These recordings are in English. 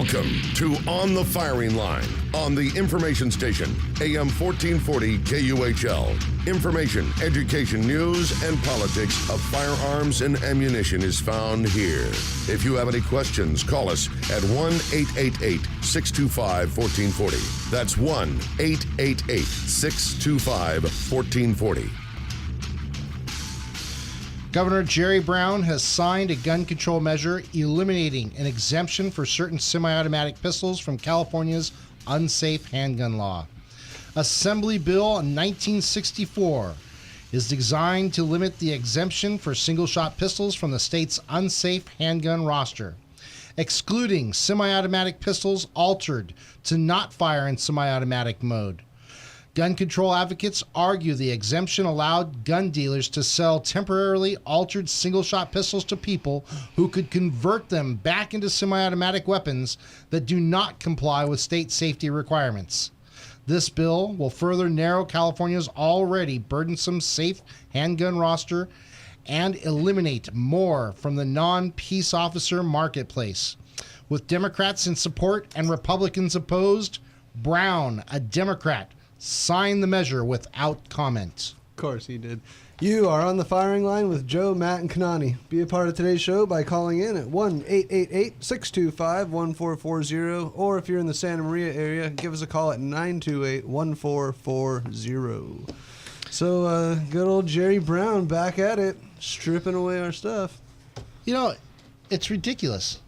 Welcome to On the Firing Line on the information station, AM 1440 KUHL. Information, education, news, and politics of firearms and ammunition is found here. If you have any questions, call us at 1-888-625-1440. That's 1-888-625-1440. Governor Jerry Brown has signed a gun control measure eliminating an exemption for certain semi-automatic pistols from California's unsafe handgun law. Assembly Bill 1964 is designed to limit the exemption for single-shot pistols from the state's unsafe handgun roster, excluding semi-automatic pistols altered to not fire in semi-automatic mode. Gun control advocates argue the exemption allowed gun dealers to sell temporarily altered single-shot pistols to people who could convert them back into semi-automatic weapons that do not comply with state safety requirements. This bill will further narrow California's already burdensome safe handgun roster and eliminate more from the non-peace officer marketplace. With Democrats in support and Republicans opposed, Brown, a Democrat, signed the measure without comment. Of course he did. You are on the firing line with Joe, Matt, and Kanani. Be a part of today's show by calling in at 1-888-625-1440, or if you're in the Santa Maria area, give us a call at 928-1440. So, good old Jerry Brown back at it, stripping away our stuff. You know, it's ridiculous.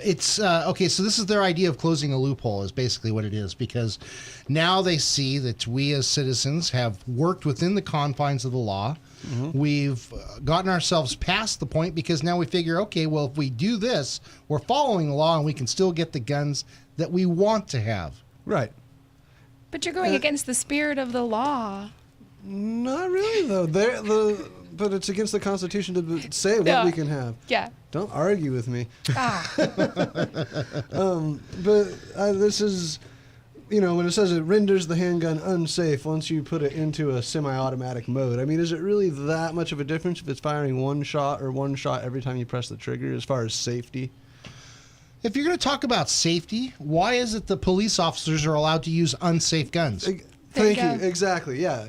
It's okay, so this is their idea of closing a loophole is basically what it is, because now they see that we as citizens have worked within the confines of the law. Mm-hmm. We've gotten ourselves past the point because now we figure, okay, well, if we do this, we're following the law and we can still get the guns that we want to have. Right. But you're going against the spirit of the law. Not really, though. But it's against the Constitution to say what we can have. Yeah. Don't argue with me. This is, when it says it renders the handgun unsafe once you put it into a semi-automatic mode. I mean, is it really that much of a difference if it's firing one shot or one shot every time you press the trigger as far as safety? If you're going to talk about safety, why is it the police officers are allowed to use unsafe guns? Thank you. Exactly. Yeah.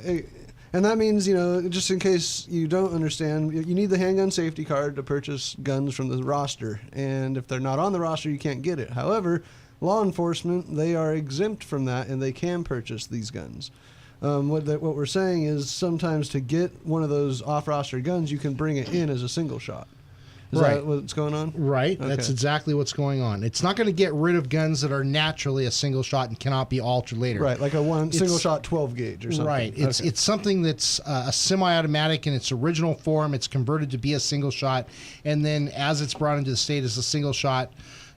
And that means, just in case you don't understand, you need the handgun safety card to purchase guns from the roster. And if they're not on the roster, you can't get it. However, law enforcement, they are exempt from that, and they can purchase these guns. What we're saying is sometimes to get one of those off-roster guns, you can bring it in as a single shot. Is that what's going on? Right. Okay. That's exactly what's going on. It's not going to get rid of guns that are naturally a single shot and cannot be altered later. Right, like a single shot 12 gauge or something. Right. It's something that's a semi-automatic in its original form. It's converted to be a single shot, and then as it's brought into the state as a single shot,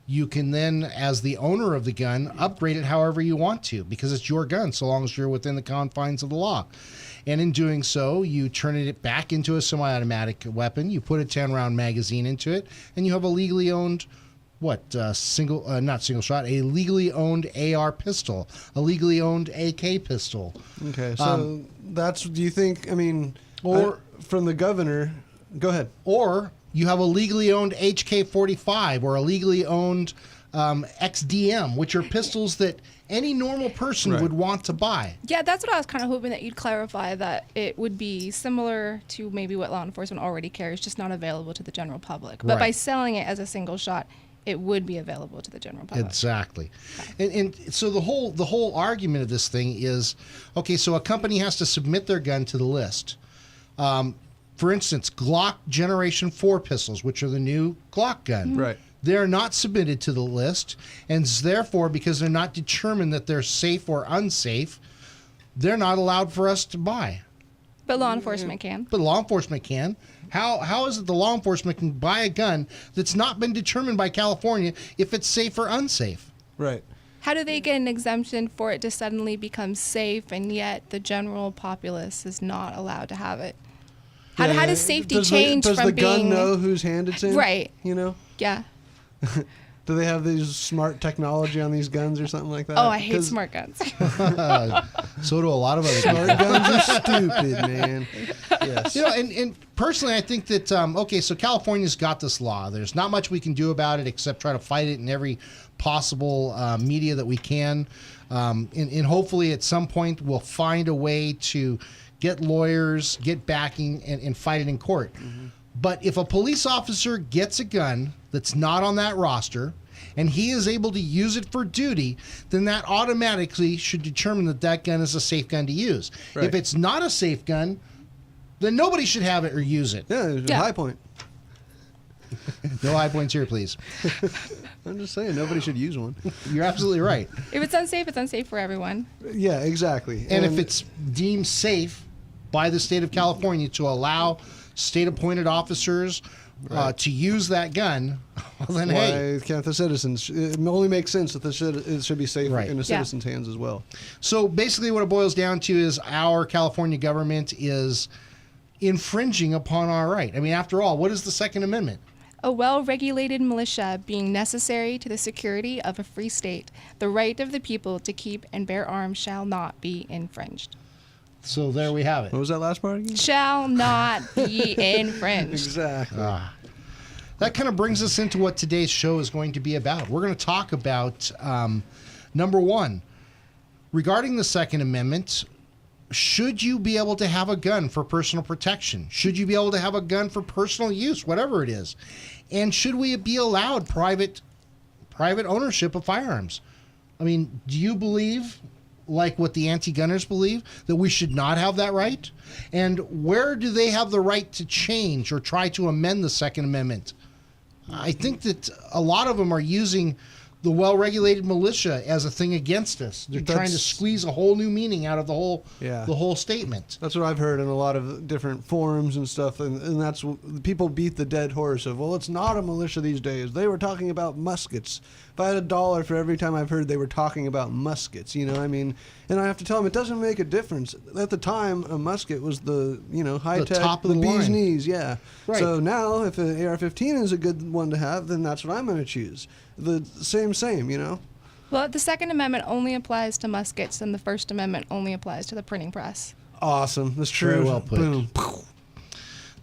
you can then, as the owner of the gun, upgrade it however you want to, because it's your gun so long as you're within the confines of the law. And in doing so, you turn it back into a semi-automatic weapon. You put a 10-round magazine into it, and you have a legally owned, not single shot, a legally owned AR pistol, a legally owned AK pistol. Okay, so do you think, from the governor, go ahead. Or you have a legally owned HK-45 or a legally owned XDM, which are pistols that any normal person would want to buy. Yeah, that's what I was kind of hoping that you'd clarify, that it would be similar to maybe what law enforcement already carries, just not available to the general public. But by selling it as a single shot, it would be available to the general public. Exactly. And so the whole argument of this thing is, okay, so a company has to submit their gun to the list. For instance, Glock Generation 4 pistols, which are the new Glock gun. Right. They're not submitted to the list, and therefore, because they're not determined that they're safe or unsafe, they're not allowed for us to buy. But law enforcement can. But law enforcement can. How is it the law enforcement can buy a gun that's not been determined by California if it's safe or unsafe? Right. How do they get an exemption for it to suddenly become safe, and yet the general populace is not allowed to have it? How does safety change from being... Does the gun know whose hand it's in? Right. Yeah. Do they have these smart technology on these guns or something like that? Oh, I hate smart guns. So do a lot of other smart guns are stupid, man. Yes. And personally, I think that, okay, so California's got this law. There's not much we can do about it except try to fight it in every possible media that we can. And hopefully at some point we'll find a way to get lawyers, get backing, and fight it in court. But if a police officer gets a gun that's not on that roster, and he is able to use it for duty, then that automatically should determine that that gun is a safe gun to use. Right. If it's not a safe gun, then nobody should have it or use it. Yeah, there's a high point. No high points here, please. I'm just saying, nobody should use one. You're absolutely right. If it's unsafe for everyone. Yeah, exactly. And if it's deemed safe by the state of California to allow state-appointed officers to use that gun, well, then hey. Why can't the citizens? It only makes sense that it should be safe Right. in the Yeah. citizens' hands as well. So basically what it boils down to is our California government is infringing upon our right. I mean, after all, what is the Second Amendment? A well-regulated militia being necessary to the security of a free state, the right of the people to keep and bear arms shall not be infringed. So there we have it. What was that last part again? Shall not be infringed. Exactly. That kind of brings us into what today's show is going to be about. We're going to talk about, number one, regarding the Second Amendment, should you be able to have a gun for personal protection? Should you be able to have a gun for personal use, whatever it is? And should we be allowed private ownership of firearms? I mean, do you believe, like what the anti-gunners believe, that we should not have that right? And where do they have the right to change or try to amend the Second Amendment? I think that a lot of them are using the well-regulated militia as a thing against us. They're trying to squeeze a whole new meaning out of the whole statement. That's what I've heard in a lot of different forums and stuff, and that's people beat the dead horse of, well, it's not a militia these days. They were talking about muskets. If I had $1 for every time I've heard they were talking about muskets, you know, I mean, and I have to tell them it doesn't make a difference. At the time, a musket was the, high tech, top of the the bee's line. knees, yeah. Right. So now, if an AR-15 is a good one to have, then that's what I'm going to choose. The same, you know. Well, the Second Amendment only applies to muskets, and the First Amendment only applies to the printing press. Awesome. That's true. Very well put. Boom.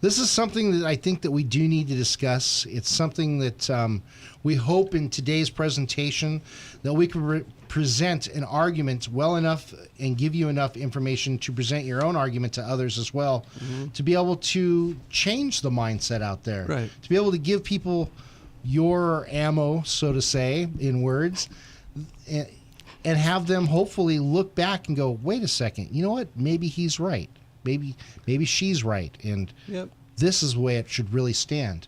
This is something that I think that we do need to discuss. It's something that we hope in today's presentation that we can present an argument well enough and give you enough information to present your own argument to others as well, to be able to change the mindset out there. Right. To be able to give people your ammo, so to say, in words, and have them hopefully look back and go, wait a second, you know what? Maybe he's right. Maybe she's right. And Yep. this is the way it should really stand.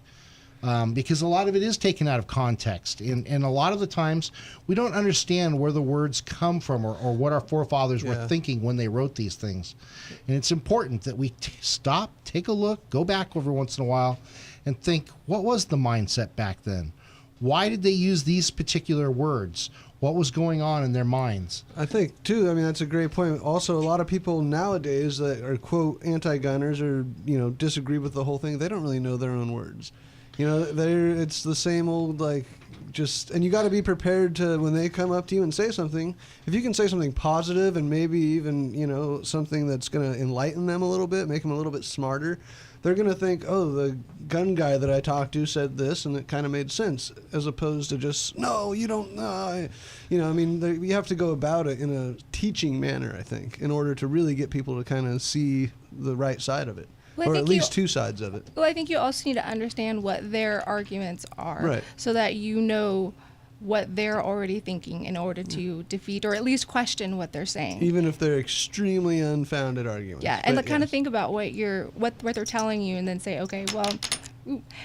Because a lot of it is taken out of context. And a lot of the times we don't understand where the words come from or what our forefathers were thinking when they wrote these things. And it's important that we stop, take a look, go back every once in a while and think, what was the mindset back then? Why did they use these particular words? What was going on in their minds? I think, too, I mean, that's a great point. Also, a lot of people nowadays that are, quote, anti-gunners or, disagree with the whole thing, they don't really know their own words. It's the same old, and you got to be prepared to, when they come up to you and say something, if you can say something positive and maybe even, something that's going to enlighten them a little bit, make them a little bit smarter, they're going to think, oh, the gun guy that I talked to said this, and it kind of made sense, as opposed to just, no, you don't know. You have to go about it in a teaching manner, I think, in order to really get people to kind of see the right side of it. Well, or at least two sides of it. Well, I think you also need to understand what their arguments are, Right. so that you know what they're already thinking in order to defeat or at least question what they're saying. Even if they're extremely unfounded arguments. Yeah, and kind of think about what they're telling you, and then say, okay, well,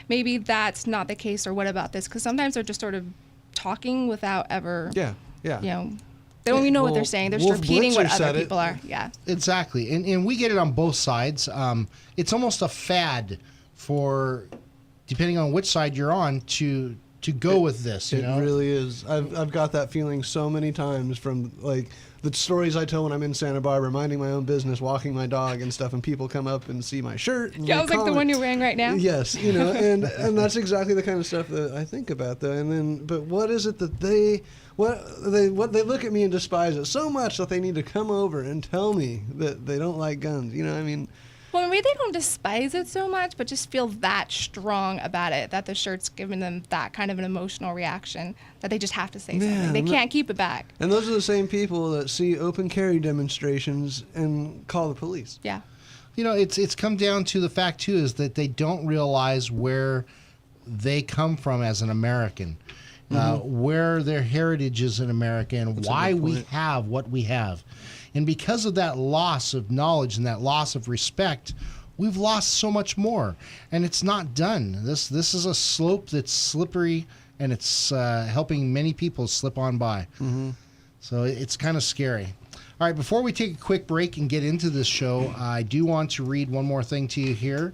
maybe that's not the case, or what about this? Because sometimes they're just sort of talking without ever, Yeah. they don't even know what they're saying. They're just Wolf repeating what Blitzer other said it. people are. Yeah. Exactly. And we get it on both sides. It's almost a fad for, depending on which side you're on, to go with this. It really is. I've got that feeling so many times from the stories I tell when I'm in Santa Barbara, minding my own business, walking my dog and stuff, and people come up and see my shirt. And Yeah, it's like the one you're wearing right now. Yes, and that's exactly the kind of stuff that I think about though. And then, but what is it that they look at me and despise it so much that they need to come over and tell me that they don't like guns? Well, maybe they don't despise it so much, but just feel that strong about it, that the shirt's giving them that kind of an emotional reaction that they just have to say something. They can't keep it back. And those are the same people that see open carry demonstrations and call the police. Yeah. You know, it's come down to the fact, too, is that they don't realize where they come from as an American, where their heritage is in America, and why we have what we have. And because of that loss of knowledge and that loss of respect, we've lost so much more. And it's not done. This is a slope that's slippery, and it's helping many people slip on by. So it's kind of scary. All right, before we take a quick break and get into this show, I do want to read one more thing to you here.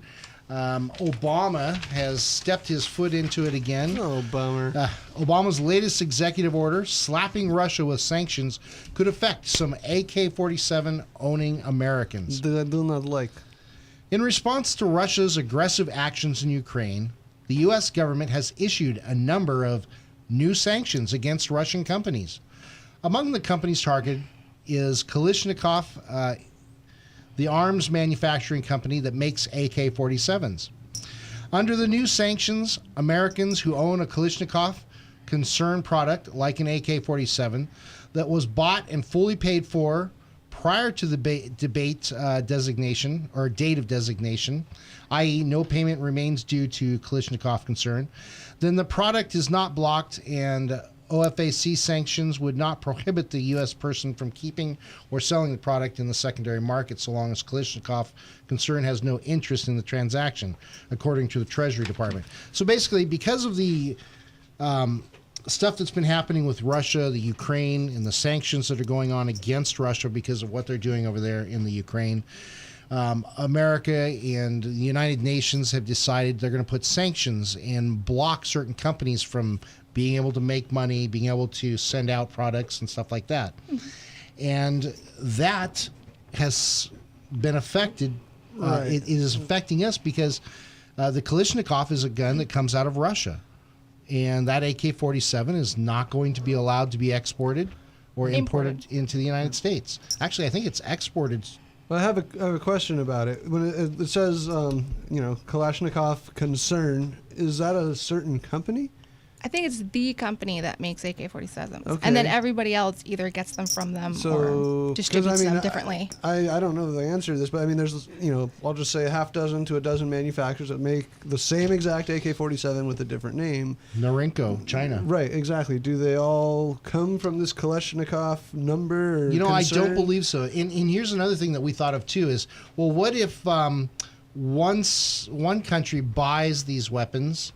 Obama has stepped his foot into it again. Oh, bummer. Obama's latest executive order, slapping Russia with sanctions, could affect some AK-47 owning Americans. That I do not like. In response to Russia's aggressive actions in Ukraine, the U.S. government has issued a number of new sanctions against Russian companies. Among the companies targeted is Kalashnikov, the arms manufacturing company that makes AK-47s. Under the new sanctions, Americans who own a Kalashnikov concern product like an AK-47 that was bought and fully paid for prior to the date designation or date of designation, i.e. no payment remains due to Kalashnikov concern, then the product is not blocked, and OFAC sanctions would not prohibit the U.S. person from keeping or selling the product in the secondary market so long as Kalashnikov concern has no interest in the transaction, according to the Treasury Department. So basically, because of the stuff that's been happening with Russia, the Ukraine, and the sanctions that are going on against Russia because of what they're doing over there in the Ukraine, America and the United Nations have decided they're going to put sanctions and block certain companies from being able to make money, being able to send out products and stuff like that. And that has been affected. It is affecting us because the Kalashnikov is a gun that comes out of Russia. And that AK-47 is not going to be allowed to be exported or imported into the United States. Actually, I think it's exported. Well, I have a question about it. When it says, Kalashnikov concern, is that a certain company? I think it's the company that makes AK-47s. Okay. And then everybody else either gets them from them or distributes them differently. I don't know the answer to this, but I mean, there's, I'll just say a half dozen to a dozen manufacturers that make the same exact AK-47 with a different name. Norinco, China. Right, exactly. Do they all come from this Kalashnikov number? Or concern? I don't believe so. And here's another thing that we thought of, too, is, well, what if once one country buys these weapons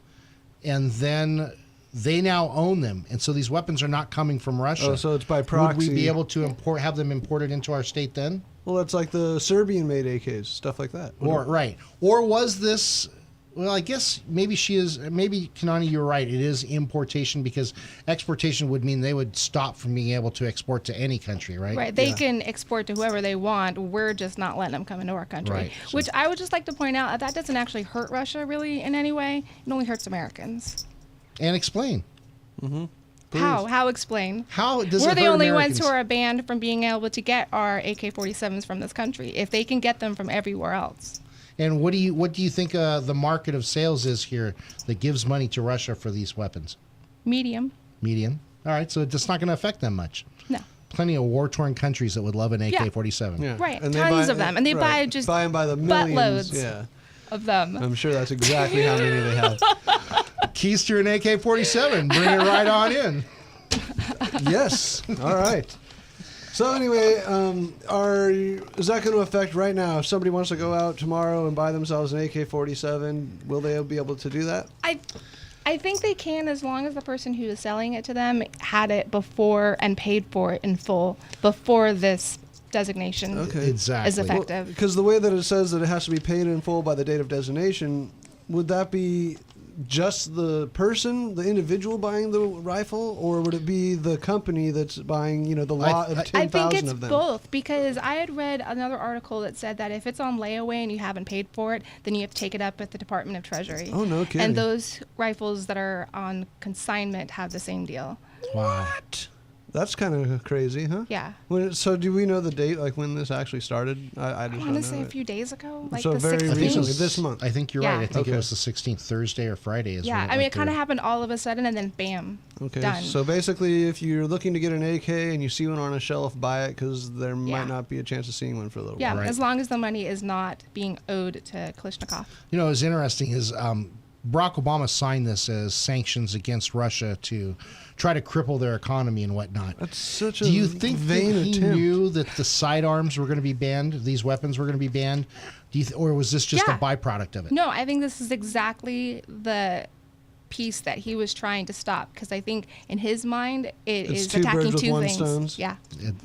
and then they now own them, and so these weapons are not coming from Russia. Oh, so it's by proxy. Would we be able to have them imported into our state then? Well, that's like the Serbian-made AKs, stuff like that. Or was this? Well, I guess maybe Kanani, you're right. It is importation because exportation would mean they would stop from being able to export to any country, right? Right. They can export to whoever they want. We're just not letting them come into our country. Right. Which I would just like to point out that doesn't actually hurt Russia really in any way. It only hurts Americans. And explain. How explain? How does We're it the hurt only Americans? ones who are banned from being able to get our AK-47s from this country. If they can get them from everywhere else. And what do you think the market of sales is here that gives money to Russia for these weapons? Medium. All right, so it's not going to affect them much. No. Plenty of war-torn countries that would love an AK-47. Yeah. Right. And Tons of them. And they buy just buy them by the millions. buttloads of them. I'm sure that's exactly how many they have. Keys to an AK-47. Bring it right on in. Yes. All right. So anyway, is that going to affect right now? If somebody wants to go out tomorrow and buy themselves an AK-47, will they be able to do that? I think they can as long as the person who is selling it to them had it before and paid for it in full before this designation is effective. Because the way that it says that it has to be paid in full by the date of designation, would that be just the person, the individual buying the rifle, or would it be the company that's buying, the lot of 10,000 of them? I think it's both, because I had read another article that said that if it's on layaway and you haven't paid for it, then you have to take it up at the Department of Treasury. Oh, no kidding. And those rifles that are on consignment have the same deal. Wow. What? That's kind of crazy, huh? Yeah. So do we know the date, like when this actually started? I just I want to say a few days ago, like So the very 16th. recently, this month. I think you're Yeah. right. I think Okay. it was the 16th, Thursday or Friday. Is Yeah, when I mean, went it kind of through. happened all of a sudden, and then bam, Okay, done. so basically, if you're looking to get an AK and you see one on a shelf, buy it because there Yeah. might not be a chance of seeing one for a little Yeah, while. Right. as long as the money is not being owed to Kalishnikov. You know, what's interesting is Barack Obama signed this as sanctions against Russia to try to cripple their economy and whatnot. That's such a Do you think that vain he attempt. knew that the sidearms were going to be banned, these weapons were going to be banned? Or was this just Yeah. a byproduct of it? No, I think this is exactly the piece that he was trying to stop, because I think in his mind it It's is two attacking birds with two one things. stones. Yeah,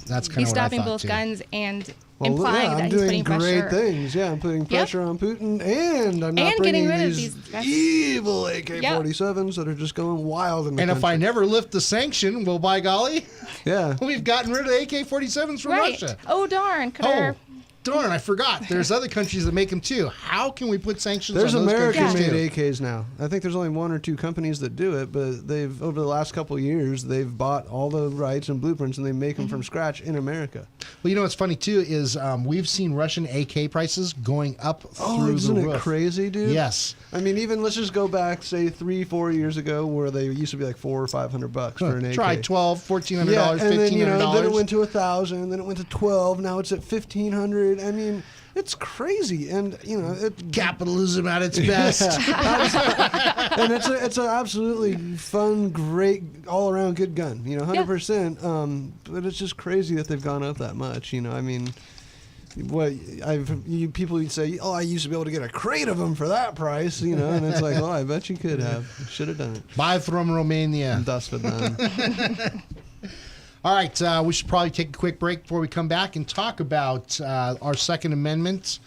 That's kind he's of what I stopping thought both too. guns and Well, implying yeah, that I'm he's doing putting great pressure. things. Yeah, I'm putting pressure on Putin, and I'm not And bringing getting rid of these these- that's- evil AK-47s that are just going wild in the And if I country. never lift the sanction, well, by golly, Yeah. we've gotten rid of AK-47s from Right. Russia. Oh darn! Could Oh, our darn, I forgot. There's other countries that make them too. How can we put sanctions There's on those countries American-made too? AKs now. I think there's only one or two companies that do it, but they've over the last couple of years they've bought all the rights and blueprints and they make them from scratch in America. Well, you know what's funny too is we've seen Russian AK prices going up Oh, through isn't the it roof. crazy, dude? Yes. I mean, even let's just go back, say 3-4 years ago, where they used to be like $400 or $500 for an AK. Try $1,200, $1,400, Yeah, and then $1,500. then it went to 1,000, then it went to 12. Now it's at 1,500. I mean, it's crazy, and Capitalism at its best. and it's an absolutely fun, great, all around good gun. 100%. But it's just crazy that they've gone up that much. I mean. People would say, oh, I used to be able to get a crate of them for that price, and it's like, well, I bet you could have. Should have done it. Buy from Romania. Das verdammt. All right, we should probably take a quick break before we come back and talk about our Second Amendment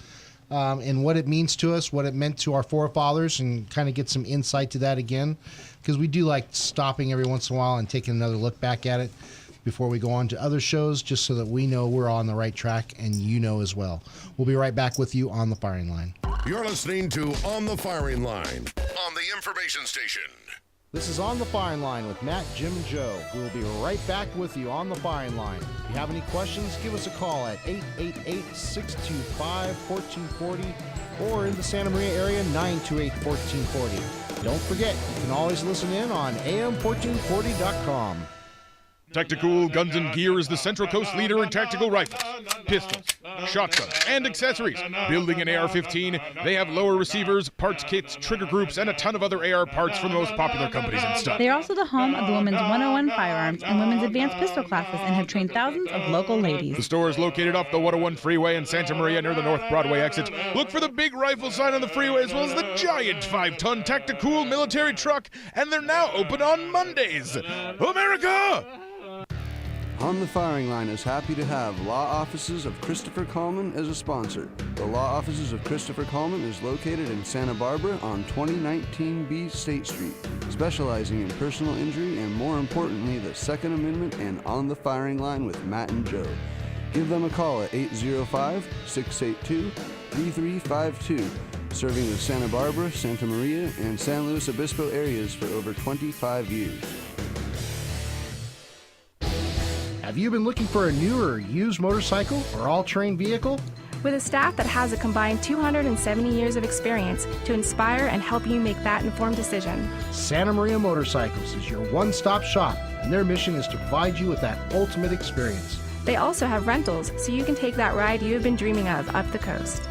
and what it means to us, what it meant to our forefathers, and kind of get some insight to that again, because we do like stopping every once in a while and taking another look back at it before we go on to other shows, just so that we know we're on the right track and you know as well. We'll be right back with you on the firing line. You're listening to On the Firing Line on the information station. This is On the Firing Line with Matt, Jim, and Joe. We will be right back with you on the firing line. If you have any questions, give us a call at 888-625-1440 or in the Santa Maria area, 928-1440. Don't forget, you can always listen in on am1440.com. Tactical Guns and Gear is the Central Coast leader in tactical rifles, pistols, shotguns, and accessories. Building an AR-15, they have lower receivers, parts kits, trigger groups, and a ton of other AR parts from the most popular companies and stuff. They are also the home of the Women's 101 Firearms and Women's Advanced Pistol classes and have trained thousands of local The ladies. store is located off the 101 freeway in Santa Maria near the North Broadway exit. Look for the big rifle sign on the freeway as well as the giant 5-ton Tactical military truck, and they're now open on Mondays. America! On the Firing Line is happy to have Law Offices of Christopher Coleman as a sponsor. The Law Offices of Christopher Coleman is located in Santa Barbara on 2019B State Street, specializing in personal injury and, more importantly, the Second Amendment and On the Firing Line with Matt and Joe. Give them a call at 805-682-3352, serving the Santa Barbara, Santa Maria, and San Luis Obispo areas for over 25 years. Have you been looking for a new or used motorcycle or all-terrain vehicle? With a staff that has a combined 270 years of experience to inspire and help you make that informed decision. Santa Maria Motorcycles is your one-stop shop, and their mission is to provide you with that ultimate experience. They also have rentals, so you can take that ride you have been dreaming of up the coast.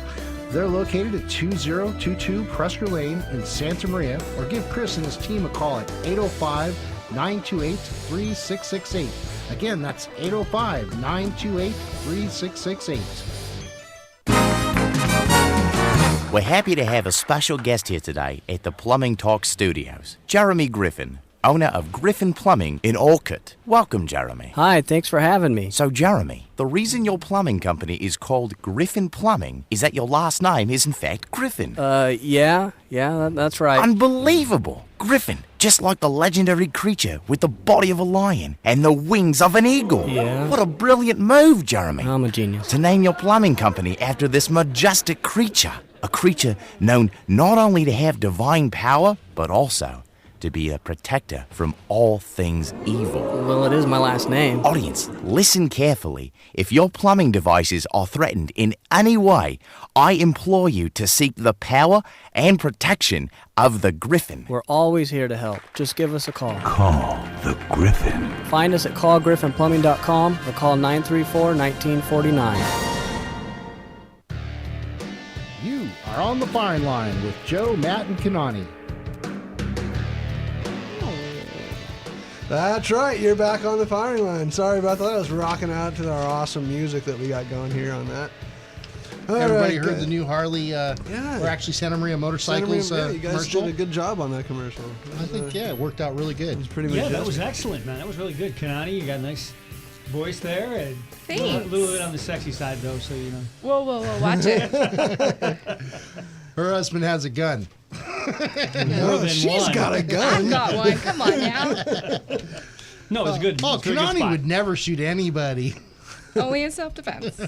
They're located at 2022 Presker Lane in Santa Maria, or give Chris and his team a call at 805-928-3668. Again, that's 805-928-3668. We're happy to have a special guest here today at the Plumbing Talk Studios, Jeremy Griffin, owner of Griffin Plumbing in Orcutt. Welcome, Jeremy. Hi, thanks for having me. So, Jeremy, the reason your plumbing company is called Griffin Plumbing is that your last name is, in fact, Griffin. Yeah, that's right. Unbelievable! Griffin, just like the legendary creature with the body of a lion and the wings of an eagle. Yeah. What a brilliant move, Jeremy. I'm a genius. To name your plumbing company after this majestic creature. A creature known not only to have divine power, but also to be a protector from all things evil. Well, it is my last name. Audience, listen carefully. If your plumbing devices are threatened in any way, I implore you to seek the power and protection of the Griffin. We're always here to help. Just give us a call. Call the Griffin. Find us at callgriffinplumbing.com or call 934-1949. You are on the firing line with Joe, Matt, and Kanani. That's right. You're back on the firing line. Sorry about that. I was rocking out to our awesome music that we got going here on that. Everybody heard the new Harley, or actually Santa Maria Motorcycles you guys commercial? did a good job on that commercial. I think, it worked out really good. It was pretty Yeah, majestic. that was excellent, man. That was really good. Kanani, you got a nice voice there. And Thanks. A little bit on the sexy side, though, so you know. Whoa, watch it. Her husband has a gun. More than She's one. got a gun. I've got one. Come on now. No, it's good. Oh, It's a very good Kanani spot. would never shoot anybody. Only in self-defense.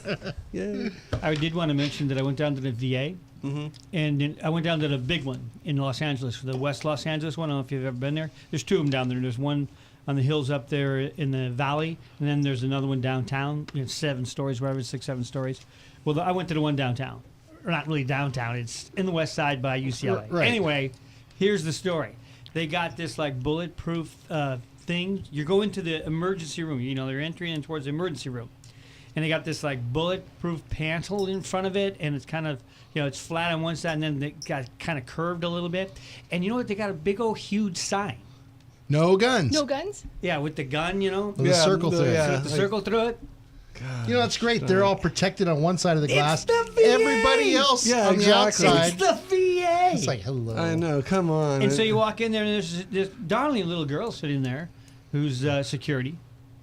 Yeah. I did want to mention that I went down to the VA, and then I went down to the big one in Los Angeles, the West Los Angeles one. I don't know if you've ever been there. There's two of them down there. There's one on the hills up there in the valley, and then there's another one downtown. It's 7 stories, wherever, 6, 7 stories. Well, I went to the one downtown. Or not really downtown. It's in the west side by UCLA. Right. Anyway, here's the story. They got this like bulletproof thing. You go into the emergency room. You know, they're entering in towards the emergency room. And they got this like bulletproof panel in front of it, and it's kind of, it's flat on one side, and then they got kind of curved a little bit. And you know what? They got a big old huge sign. No guns. No guns? Yeah, with the gun, With the circle through it. With the circle through it. You know, that's great. They're all protected on one side of the glass. the VA! Everybody else on the outside. It's the VA. It's like, hello. I know. Come on. And so you walk in there, and there's this darling little girl sitting there who's security.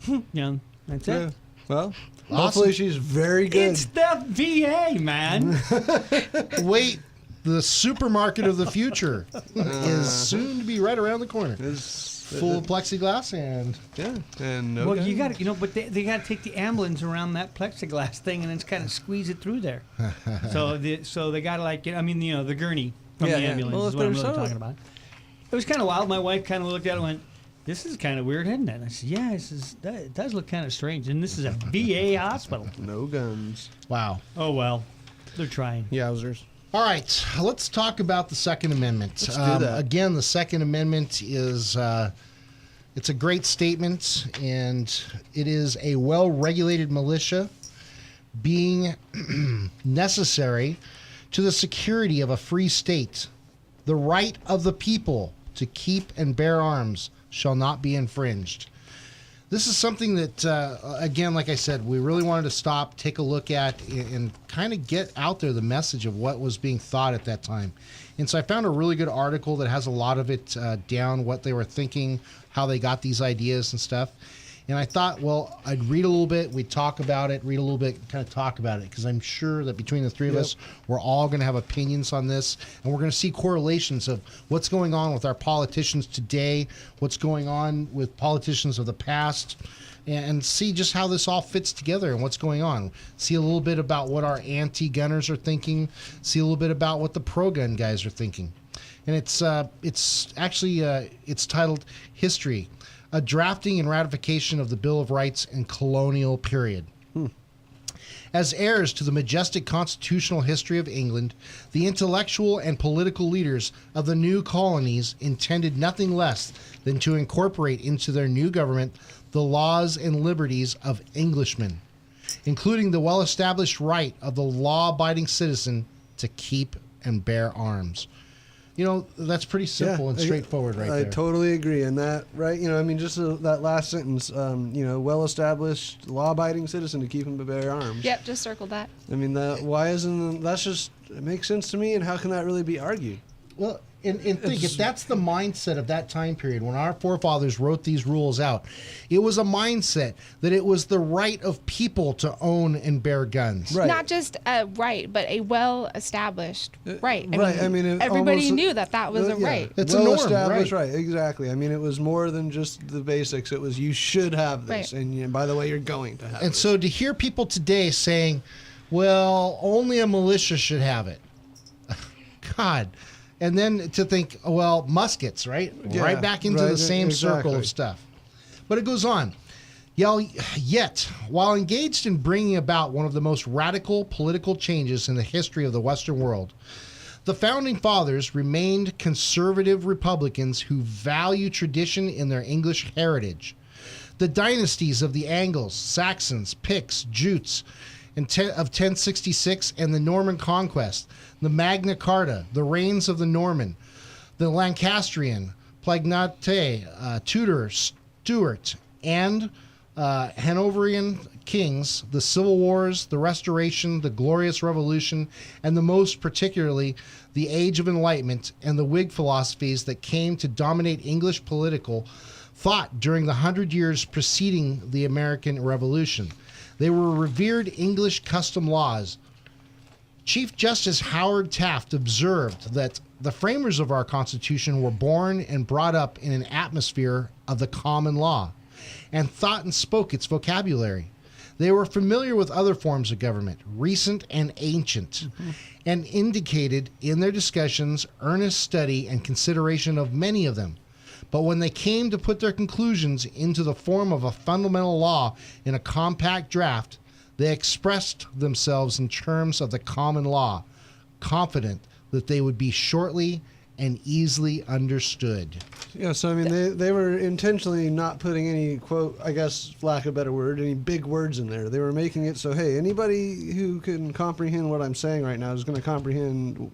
That's it. Yeah. Well, hopefully she's very good. It's the VA, man. Wait, the supermarket of the future is soon to be right around the corner. Full of plexiglass and no well, guns. you got to, but they got to take the ambulance around that plexiglass thing and then kind of squeeze it through there. so they got to the gurney from the ambulance Well, is what I'm really talking about. It was kind of wild. My wife kind of looked at it and went, "This is kind of weird, isn't it?" And I said, "Yeah, it does look kind of strange." And this is a VA hospital. No guns. wow. Oh well, they're trying. Yowzers. All right, let's talk about the Second Amendment. Let's do that. Again, the Second Amendment is it's a great statement, and it is a well-regulated militia being necessary to the security of a free state. The right of the people to keep and bear arms shall not be infringed. This is something that, again, like I said, we really wanted to stop, take a look at, and kind of get out there the message of what was being thought at that time. And so I found a really good article that has a lot of it down, what they were thinking, how they got these ideas and stuff. And I thought, well, I'd read a little bit, we'd talk about it, read a little bit, kind of talk about it, because I'm sure that between the three of us, we're all going to have opinions on this, and we're going to see correlations of what's going on with our politicians today, what's going on with politicians of the past, and see just how this all fits together and what's going on. See a little bit about what our anti-gunners are thinking, see a little bit about what the pro-gun guys are thinking. And it's actually it's titled History, a drafting and ratification of the Bill of Rights in colonial period. As heirs to the majestic constitutional history of England, the intellectual and political leaders of the new colonies intended nothing less than to incorporate into their new government the laws and liberties of Englishmen, including the well-established right of the law-abiding citizen to keep and bear arms. You know, that's pretty simple and straightforward right there. I totally agree. And that, right, just that last sentence, well-established, law-abiding citizen to keep and bear arms. Yep, just circled that. I mean, it makes sense to me, and how can that really be argued? Well, and think, if that's the mindset of that time period, when our forefathers wrote these rules out, it was a mindset that it was the right of people to own and bear guns. Right. Not just a right, but a well-established right. I mean, everybody knew that was a right. It's a norm, established right? right, exactly. I mean, it was more than just the basics. It was you should have this, Right. and by the way, you're going to have it. And so to hear people today saying, well, only a militia should have it. God, And then to think, well, muskets, right? Yeah, right back into right, the same circle exactly. of stuff. But it goes on. Yet, while engaged in bringing about one of the most radical political changes in the history of the Western world, the Founding Fathers remained conservative Republicans who value tradition in their English heritage. The dynasties of the Angles, Saxons, Picts, Jutes of 1066 and the Norman Conquest, the Magna Carta, the reigns of the Norman, the Lancastrian, Plantagenet, Tudor, Stuart, and Hanoverian kings, the Civil Wars, the Restoration, the Glorious Revolution, and the most particularly the Age of Enlightenment and the Whig philosophies that came to dominate English political thought during the 100 years preceding the American Revolution. They were revered English custom laws. Chief Justice Howard Taft observed that the framers of our Constitution were born and brought up in an atmosphere of the common law, and thought and spoke its vocabulary. They were familiar with other forms of government, recent and ancient, and indicated in their discussions earnest study and consideration of many of them. But when they came to put their conclusions into the form of a fundamental law in a compact draft, they expressed themselves in terms of the common law, confident that they would be shortly and easily understood. Yeah, so I mean, they were intentionally not putting any, quote, I guess, for lack of a better word, any big words in there. They were making it so, hey, anybody who can comprehend what I'm saying right now is going to comprehend,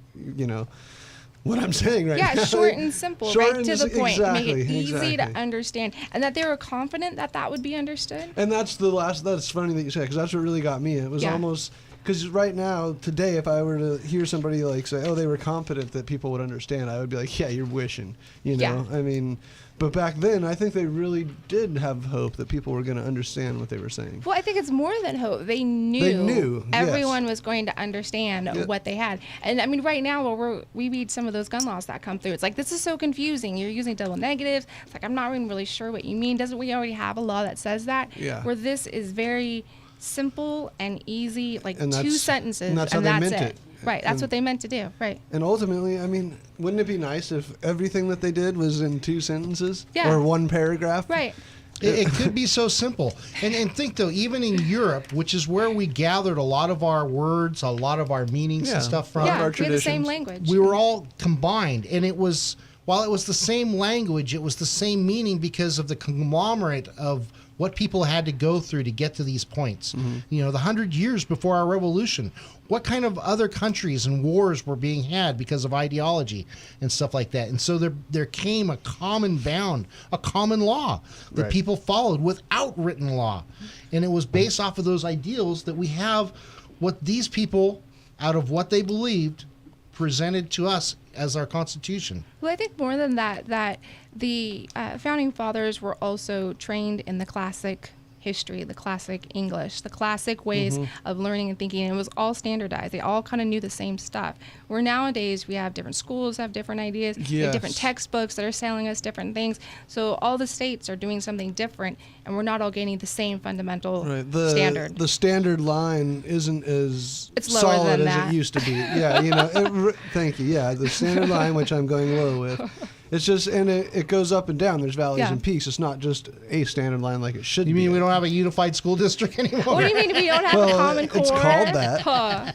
what I'm saying right now. Yeah, short and simple, Short right and to the point. exactly, Make it easy exactly. to understand. And that they were confident that that would be understood. And that's funny that you said, because that's what really got me. It was almost, because right now, today, if I were to hear somebody like say, oh, they were confident that people would understand, I would be like, yeah, you're wishing, Yeah. I mean, but back then, I think they really did have hope that people were going to understand what they were saying. Well, I think it's more than hope. They knew everyone yes. was going to understand what they had. And I mean, right now, we read some of those gun laws that come through. It's like, this is so confusing. You're using double negatives. It's like, I'm not even really sure what you mean. Doesn't we already have a law that says that? Yeah. Where this is very simple and easy, like And 2 sentences, and that's how they meant it. Right, that's what they meant to do, right. And ultimately, I mean, wouldn't it be nice if everything that they did was in 2 sentences? Yeah. Or 1 paragraph? Right. It could be so simple. And think, though, even in Europe, which is where we gathered a lot of our words, a lot of our meanings and stuff from. Yeah, our we had the same traditions. language. We were all combined, and it was, while it was the same language, it was the same meaning because of the conglomerate of what people had to go through to get to these points. The 100 years before our revolution, what kind of other countries and wars were being had because of ideology and stuff like that. And so there came a common bound, a common law that Right. people followed without written law. And it was based off of those ideals that we have what these people, out of what they believed, presented to us as our Constitution. Well, I think more than that, that the Founding Fathers were also trained in the classic history, the classic English, the classic ways of learning and thinking. And it was all standardized. They all kind of knew the same stuff. Where nowadays we have different schools have different ideas, we have different textbooks that are selling us different things. So all the states are doing something different, and we're not all getting the same fundamental standard. The standard line isn't as It's lower solid than as that. it used to be. Yeah, thank you. Yeah, the standard line, which I'm going low with. It's just, and it goes up and down. There's valleys and peaks. It's not just a standard line like it should be. You mean we don't have a unified school district anymore? What do you mean we don't have a common core? It's called that. Huh.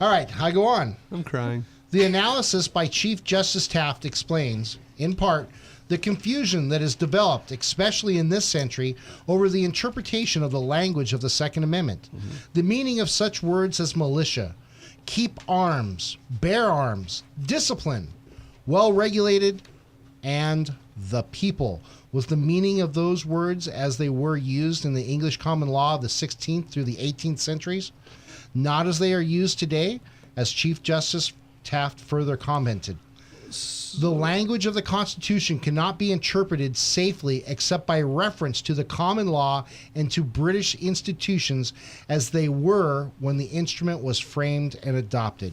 All right, I go on. I'm crying. The analysis by Chief Justice Taft explains, in part, the confusion that has developed, especially in this century, over the interpretation of the language of the Second Amendment. The meaning of such words as militia, keep arms, bear arms, discipline, well-regulated, and the people was the meaning of those words as they were used in the English common law of the 16th through the 18th centuries, not as they are used today, as Chief Justice Taft further commented. The language of the Constitution cannot be interpreted safely except by reference to the common law and to British institutions as they were when the instrument was framed and adopted.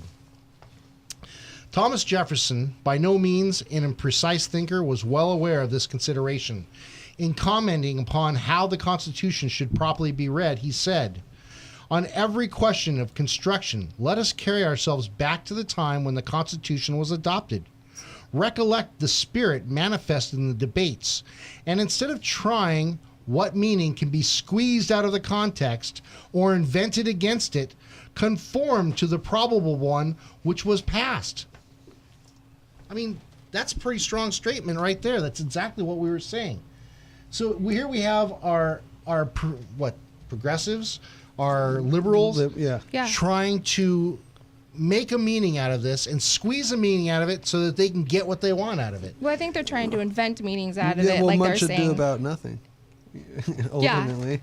Thomas Jefferson, by no means an imprecise thinker, was well aware of this consideration. In commenting upon how the Constitution should properly be read, he said, On every question of construction, let us carry ourselves back to the time when the Constitution was adopted. Recollect the spirit manifested in the debates, and instead of trying what meaning can be squeezed out of the context or invented against it, conform to the probable one which was passed. I mean, that's a pretty strong statement right there. That's exactly what we were saying. So here we have our progressives, our liberals, trying to make a meaning out of this and squeeze a meaning out of it so that they can get what they want out of it. Well, I think they're trying to invent meanings out of it, well, like much they're saying. ado about nothing. Ultimately,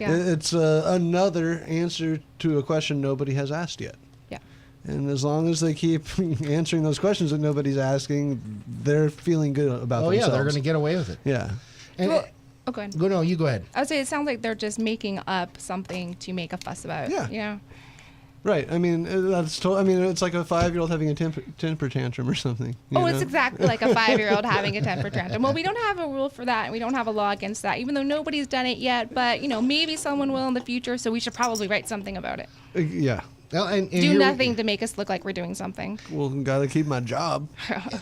it's another answer to a question nobody has asked yet. Yeah. And as long as they keep answering those questions that nobody's asking, they're feeling good about themselves. Yeah, they're going to get away with it. Yeah. And go ahead. No, you go ahead. I would say it sounds like they're just making up something to make a fuss about. Yeah. You know? Right. I mean, it's like a 5-year-old having a temper tantrum or something. It's exactly like a 5-year-old having a temper tantrum. Well, we don't have a rule for that, and we don't have a law against that, even though nobody's done it yet. But, maybe someone will in the future, so we should probably write something about it. Yeah. Well, and do nothing to make us look like we're doing something. Well, got to keep my job.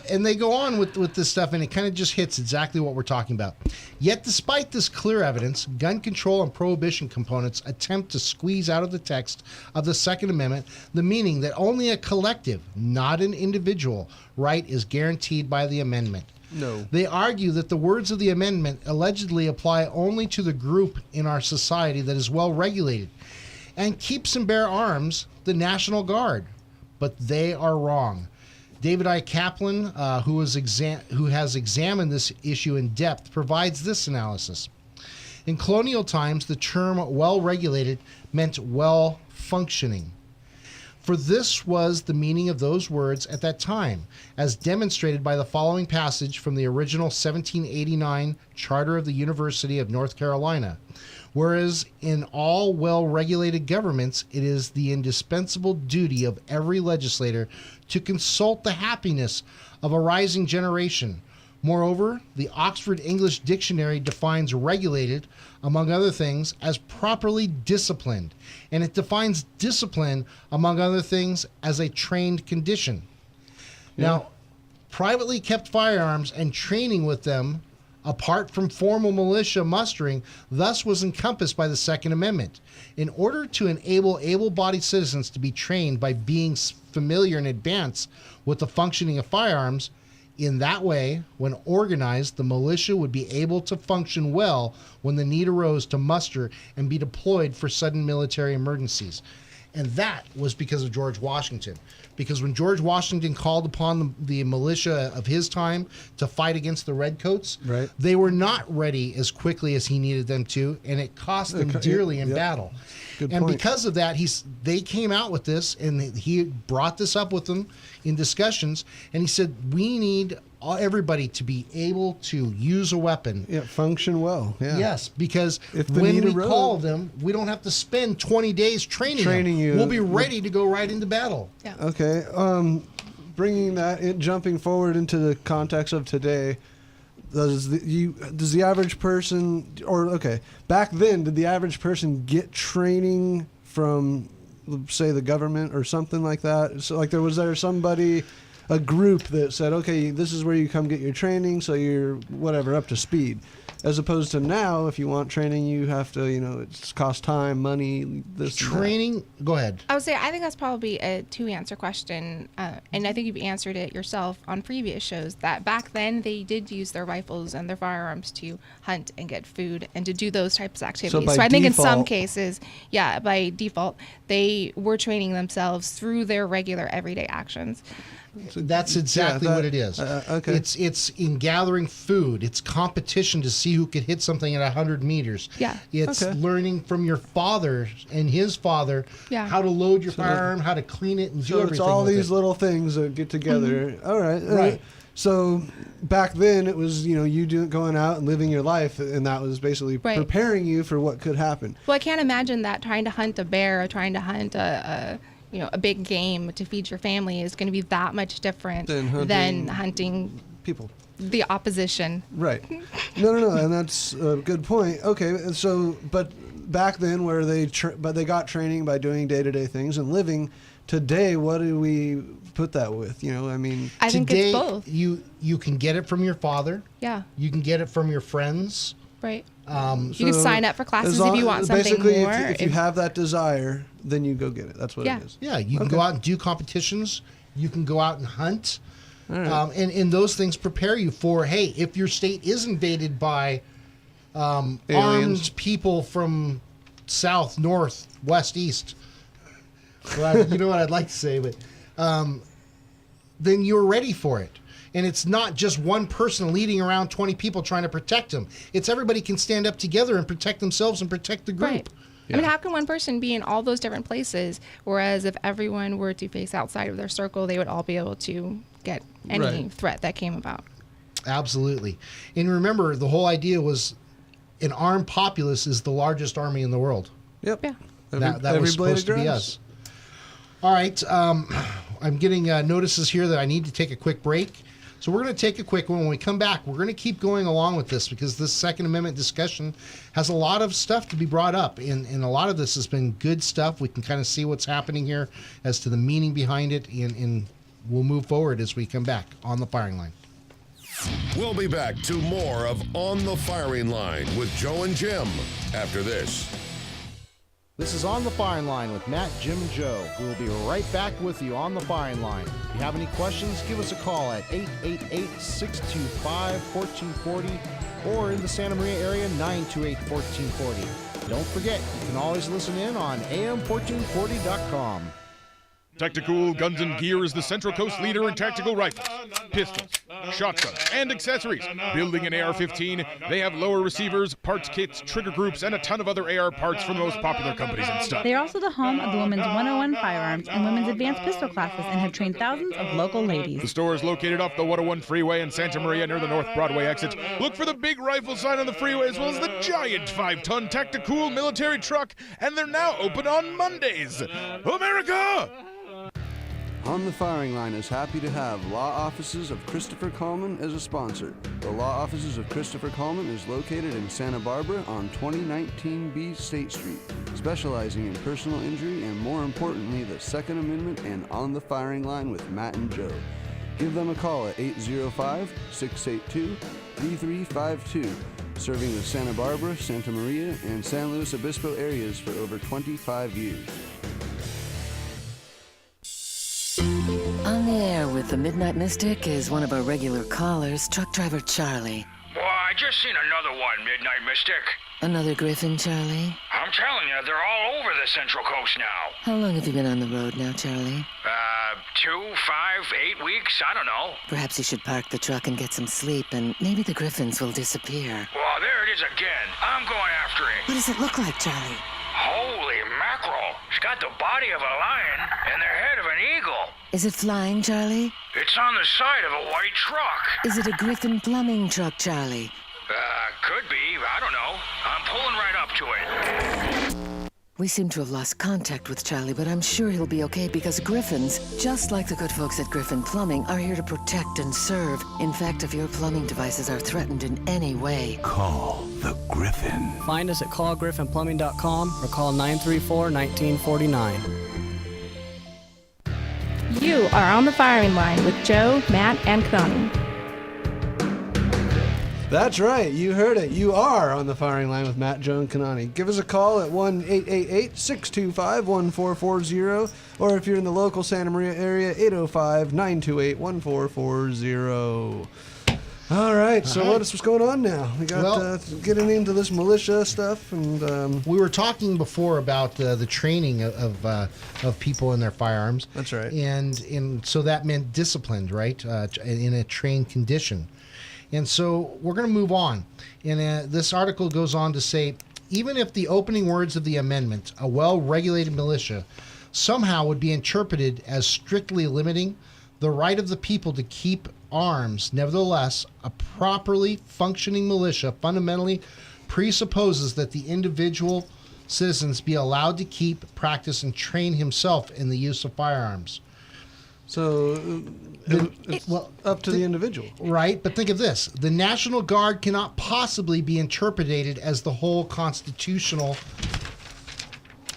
And they go on with this stuff, and it kind of just hits exactly what we're talking about. Yet, despite this clear evidence, gun control and prohibition components attempt to squeeze out of the text of the Second Amendment the meaning that only a collective, not an individual, right is guaranteed by the amendment. No. They argue that the words of the amendment allegedly apply only to the group in our society that is well regulated and keeps and bear arms, the National Guard. But they are wrong. David I. Kaplan, who has examined this issue in depth, provides this analysis. In colonial times, the term well-regulated meant well-functioning. For this was the meaning of those words at that time, as demonstrated by the following passage from the original 1789 Charter of the University of North Carolina. Whereas in all well-regulated governments, it is the indispensable duty of every legislator to consult the happiness of a rising generation. Moreover, the Oxford English Dictionary defines regulated, among other things, as properly disciplined, and it defines discipline, among other things, as a trained condition. Yeah. Now, privately kept firearms and training with them, apart from formal militia mustering, thus was encompassed by the Second Amendment. In order to enable able-bodied citizens to be trained by being familiar in advance with the functioning of firearms, in that way, when organized, the militia would be able to function well when the need arose to muster and be deployed for sudden military emergencies. And that was because of George Washington. Because when George Washington called upon the militia of his time to fight against the Redcoats, right, they were not ready as quickly as he needed them to, and it cost them dearly in battle. Good and point. because of that, they came out with this, and he brought this up with them in discussions, and he said, we need everybody to be able to use a weapon. Yeah, function well. Yeah. Yes, because if the when need we arose, call them, we don't have to spend 20 days training them. you. We'll be ready to go right into battle. Yeah. Okay. Bringing that, jumping forward into the context of today, does the average person, back then, did the average person get training from, say, the government or something like that? So, like, was there somebody, a group that said, okay, this is where you come get your training, so you're whatever up to speed, as opposed to now, if you want training, you have to, it's cost time, money, this training. Go ahead. I would say I think that's probably a 2-answer question, and I think you've answered it yourself on previous shows. That back then they did use their rifles and their firearms to hunt and get food and to do those types of activities. So I think in some cases, by default, they were training themselves through their regular everyday actions. That's exactly what it is. Okay. It's in gathering food. It's competition to see who could hit something at 100 meters. Yeah. It's learning from your father and his father how to load your firearm, how to clean it, and do everything. So it's all with these little things that get together. Mm-hmm. All right. Right. So back then it was, you going out and living your life, and that was basically preparing you for what could happen. Well, I can't imagine that trying to hunt a bear or trying to hunt a big game to feed your family is going to be that much different than hunting people, the opposition. Right. No, and that's a good point. Okay, so, but back then where but they got training by doing day-to-day things and living. Today, what do we put that with? You know, I mean, I think today, it's both. You can get it from your father. Yeah. You can get it from your friends. Right. You can sign up for classes as if you want something basically, more. If you have that desire, then you go get it. That's what Yeah. it is. Yeah, you can go out and do competitions. You can go out and hunt. All right. And those things prepare you for, hey, if your state is invaded by armed people from south, north, west, east, well, you know what I'd like to say, but then you're ready for it. And it's not just one person leading around 20 people trying to protect them. It's everybody can stand up together and protect themselves and protect the group. Right. I mean, how can one person be in all those different places, whereas if everyone were to face outside of their circle, they would all be able to get any threat that came about? Absolutely. And remember, the whole idea was an armed populace is the largest army in the world. Yep. Yeah. That was supposed to be us. All right. I'm getting notices here that I need to take a quick break. So we're going to take a quick one. When we come back, we're going to keep going along with this because this Second Amendment discussion has a lot of stuff to be brought up. And a lot of this has been good stuff. We can kind of see what's happening here as to the meaning behind it. And we'll move forward as we come back on the firing line. We'll be back to more of On the Firing Line with Joe and Jim after this. This is On the Firing Line with Matt, Jim, and Joe. We'll be right back with you on the firing line. If you have any questions, give us a call at 888-625-1440 or in the Santa Maria area, 928-1440. Don't forget, you can always listen in on am1440.com. Tactical Guns and Gear is the Central Coast leader in tactical rifles, pistols, shotguns, and accessories. Building an AR-15, they have lower receivers, parts kits, trigger groups, and a ton of other AR parts from the most popular companies and stuff. They are also the home of the Women's 101 Firearms and Women's Advanced Pistol classes and have trained thousands of local ladies. The store is located off the 101 freeway in Santa Maria near the North Broadway exit. Look for the big rifle sign on the freeway as well as the giant 5-ton Tactical military truck, and they're now open on Mondays. America! On the Firing Line is happy to have Law Offices of Christopher Coleman as a sponsor. The Law Offices of Christopher Coleman is located in Santa Barbara on 2019B State Street, specializing in personal injury and, more importantly, the Second Amendment and On the Firing Line with Matt and Joe. Give them a call at 805-682-3352, serving the Santa Barbara, Santa Maria, and San Luis Obispo areas for over 25 years. On the air with the Midnight Mystic is one of our regular callers, truck driver Charlie. Well, I just seen another one, Midnight Mystic. Another Griffin, Charlie? I'm telling you, they're all over the Central Coast now. How long have you been on the road now, Charlie? 2, 5, 8 weeks, I don't know. Perhaps you should park the truck and get some sleep, and maybe the Griffins will disappear. Well, there it is again. I'm going after it. What does it look like, Charlie? Holy mackerel. It's got the body of a lion and the head of an eagle. Is it flying, Charlie? It's on the side of a white truck. Is it a Griffin plumbing truck, Charlie? Could be. I don't know. I'm pulling right up to it. We seem to have lost contact with Charlie, but I'm sure he'll be okay because Griffins, just like the good folks at Griffin Plumbing, are here to protect and serve. In fact, if your plumbing devices are threatened in any way, call the Griffin. Find us at callgriffinplumbing.com or call 934-1949. You are on the firing line with Joe, Matt, and Connie. That's right. You heard it. You are on the Firing Line with Matt, Joe, and Kanani. Give us a call at 1-888-625-1440, or if you're in the local Santa Maria area, 805-928-1440. All right. So what's going on now? We got getting into this militia stuff, and we were talking before about the training of people in their firearms. That's right. And so that meant disciplined, right? In a trained condition. And so we're going to move on. And this article goes on to say, even if the opening words of the amendment, a well-regulated militia, somehow would be interpreted as strictly limiting the right of the people to keep arms, nevertheless, a properly functioning militia fundamentally presupposes that the individual citizens be allowed to keep, practice, and train himself in the use of firearms. So it's up to the individual. Right, but think of this. The National Guard cannot possibly be interpreted as the whole constitutional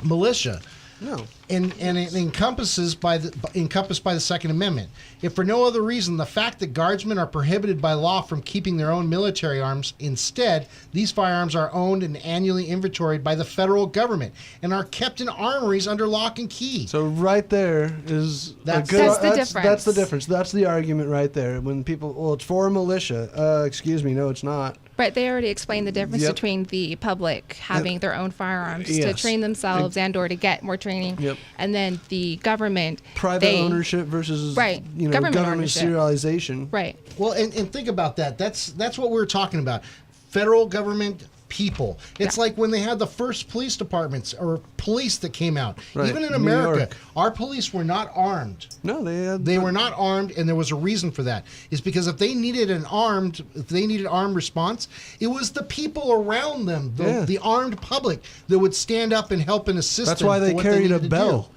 militia. No. And it encompassed by the Second Amendment. If for no other reason, the fact that guardsmen are prohibited by law from keeping their own military arms, instead, these firearms are owned and annually inventoried by the federal government and are kept in armories under lock and key. So right there is that's a good, the difference. That's the difference. That's the argument right there. When people, well, it's for militia. Excuse me, no, it's not. Right, they already explained the difference Yep. between the public having their own firearms to Yes. train themselves and or to get more training, Yep. and then the government Private ownership versus right, government ownership. serialization. Right. Well, and think about that. That's what we're talking about. Federal government people. It's like when they had the first police departments or police that came out. Right. Even in New America, York. our police were not armed. No, they were not armed, and there was a reason for that. It's because if they needed armed response, it was the people around them, the armed public, that would stand up and help and assist. That's them why for they what carried needed a to bell. do.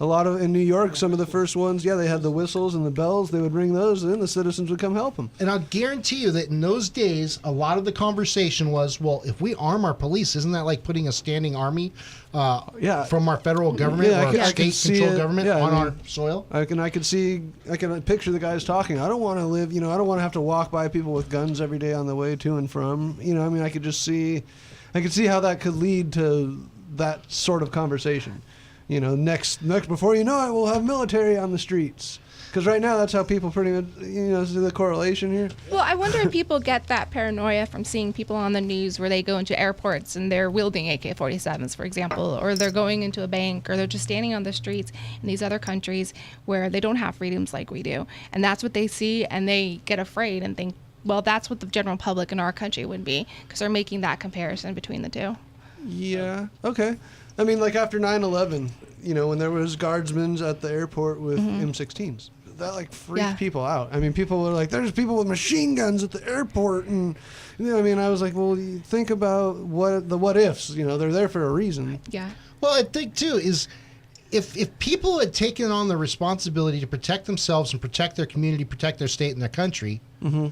A lot of in New York, some of the first ones, they had the whistles and the bells. They would ring those, and then the citizens would come help them. And I'll guarantee you that in those days, a lot of the conversation was, well, if we arm our police, isn't that like putting a standing army from our federal government or our state-controlled government on our soil? I can picture the guys talking. I don't want to live, I don't want to have to walk by people with guns every day on the way to and from. I could see how that could lead to that sort of conversation. Next, before you know it, we'll have military on the streets. Because right now, that's how people pretty much, see the correlation here. Well, I wonder if people get that paranoia from seeing people on the news where they go into airports and they're wielding AK-47s, for example, or they're going into a bank, or they're just standing on the streets in these other countries where they don't have freedoms like we do. And that's what they see, and they get afraid and think, well, that's what the general public in our country would be, because they're making that comparison between the two. Yeah, okay. I mean, like after 9/11, when there was guardsmen at the airport with M16s, that freaked people out. I mean, people were like, "There's people with machine guns at the airport," and I was like, "Well, you think about what ifs. They're there for a reason." Yeah. Well, I think too is if people had taken on the responsibility to protect themselves and protect their community, protect their state and their country. Mm-hmm.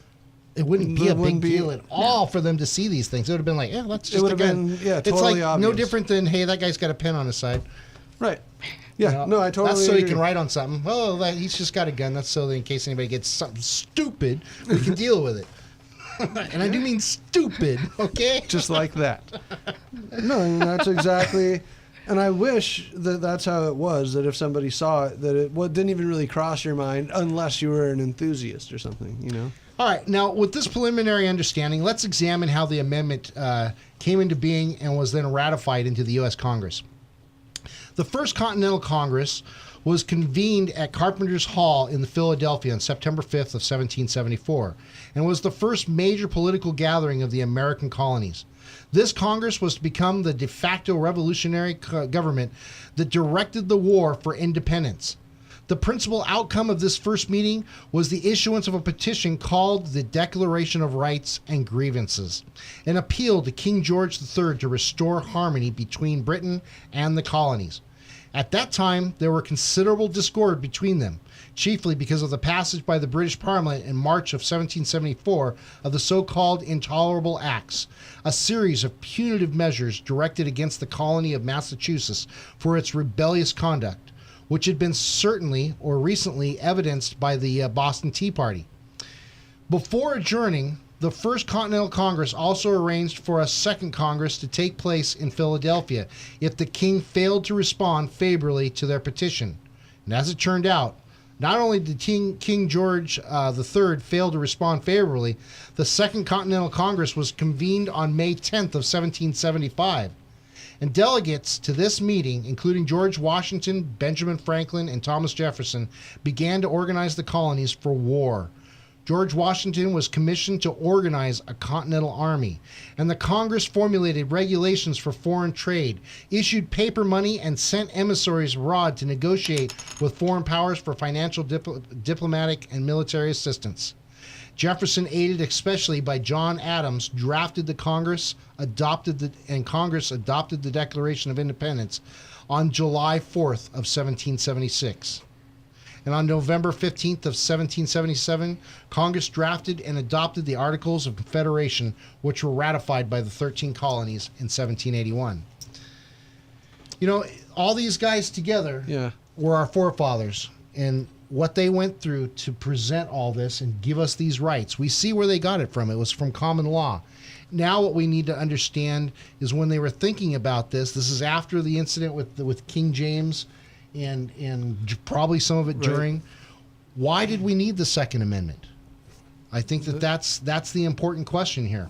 It wouldn't be a big deal at all for them to see these things. It would have been like, yeah, that's just a gun. Totally it's like obvious. no different than, hey, that guy's got a pen on his side. Right. Yeah. No, I totally That's so agree. he can write on something. Oh, he's just got a gun. That's so that in case anybody gets something stupid, we can deal with it. And I do mean stupid, okay? Just like that. No, that's exactly. And I wish that that's how it was, that if somebody saw it, that it didn't even really cross your mind unless you were an enthusiast or something, All right. Now, with this preliminary understanding, let's examine how the amendment came into being and was then ratified into the U.S. Congress. The First Continental Congress was convened at Carpenter's Hall in Philadelphia on September 5th of 1774 and was the first major political gathering of the American colonies. This Congress was to become the de facto revolutionary government that directed the war for independence. The principal outcome of this first meeting was the issuance of a petition called the Declaration of Rights and Grievances, an appeal to King George III to restore harmony between Britain and the colonies. At that time, there were considerable discord between them, chiefly because of the passage by the British Parliament in March of 1774 of the so-called Intolerable Acts, a series of punitive measures directed against the colony of Massachusetts for its rebellious conduct, which had been certainly or recently evidenced by the Boston Tea Party. Before adjourning, the First Continental Congress also arranged for a second Congress to take place in Philadelphia if the king failed to respond favorably to their petition. And as it turned out, not only did King George III fail to respond favorably, the Second Continental Congress was convened on May 10th of 1775. And delegates to this meeting, including George Washington, Benjamin Franklin, and Thomas Jefferson, began to organize the colonies for war. George Washington was commissioned to organize a continental army, and the Congress formulated regulations for foreign trade, issued paper money, and sent emissaries abroad to negotiate with foreign powers for financial, diplomatic, and military assistance. Jefferson, aided especially by John Adams, drafted the Congress, adopted the Declaration of Independence on July 4th of 1776. And on November 15th of 1777, Congress drafted and adopted the Articles of Confederation, which were ratified by the 13 colonies in 1781. You know, all these guys together were our forefathers, and what they went through to present all this and give us these rights. We see where they got it from. It was from common law. Now what we need to understand is when they were thinking about this is after the incident with King James and probably some of it during. Why did we need the Second Amendment? I think that's the important question here.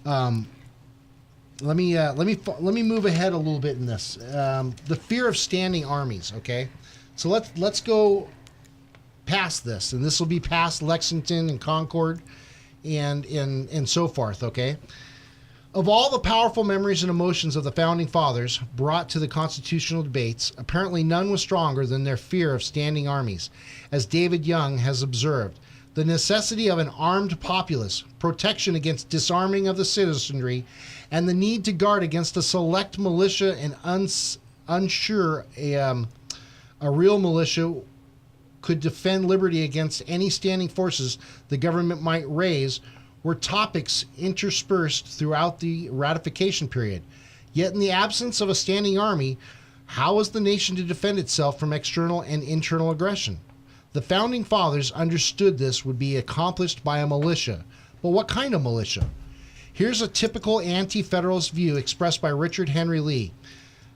Let me move ahead a little bit in this. The fear of standing armies. Okay, so let's go past this, and this will be past Lexington and Concord, and so forth. Okay. Of all the powerful memories and emotions of the Founding Fathers brought to the constitutional debates, apparently none was stronger than their fear of standing armies. As David Young has observed, the necessity of an armed populace, protection against disarming of the citizenry, and the need to guard against a select militia and unsure a real militia could defend liberty against any standing forces the government might raise were topics interspersed throughout the ratification period. Yet in the absence of a standing army, how was the nation to defend itself from external and internal aggression? The Founding Fathers understood this would be accomplished by a militia. But what kind of militia? Here's a typical anti-federalist view expressed by Richard Henry Lee.